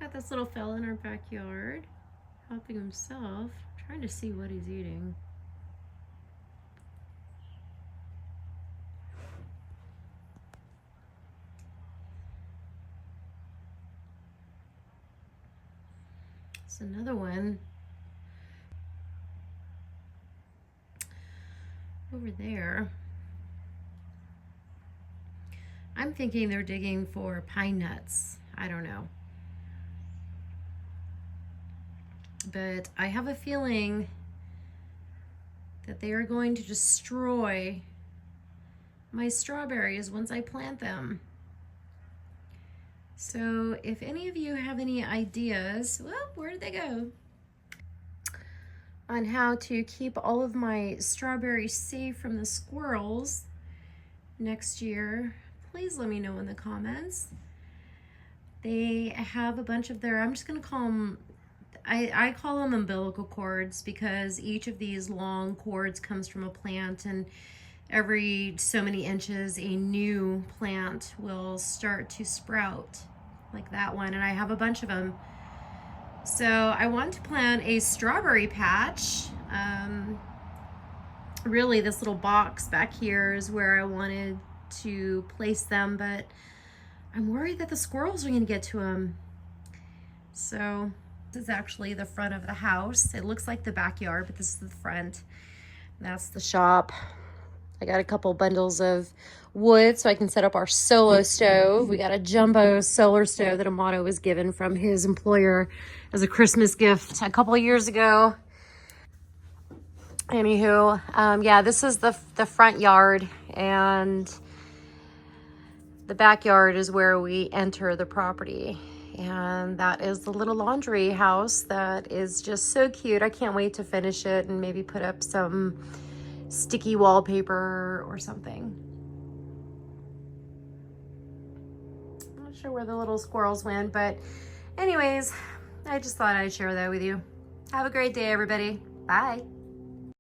Got this little fella in our backyard, helping himself, trying to see what he's eating. It's another one over there. I'm thinking they're digging for pine nuts. I don't know. But I have a feeling that they are going to destroy my strawberries once I plant them. So if any of you have any ideas, well, where did they go? On how to keep all of my strawberries safe from the squirrels next year, please let me know in the comments. They have a bunch of their, I'm just gonna call them, I call them umbilical cords, because each of these long cords comes from a plant, and every so many inches a new plant will start to sprout, like that one, and I have a bunch of them. So I want to plant a strawberry patch. Really, this little box back here is where I wanted to place them, but I'm worried that the squirrels are going to get to them. So this is actually the front of the house. It looks like the backyard, but this is the front. That's the shop. I got a couple bundles of wood so I can set up our solo stove. We got a jumbo solar stove that Amato was given from his employer as a Christmas gift a couple of years ago. Anywho, yeah, this is the front yard, and the backyard is where we enter the property. And that is the little laundry house that is just so cute. I can't wait to finish it and maybe put up some sticky wallpaper or something. I'm not sure where the little squirrels went, but anyways, I just thought I'd share that with you. Have a great day, everybody. Bye.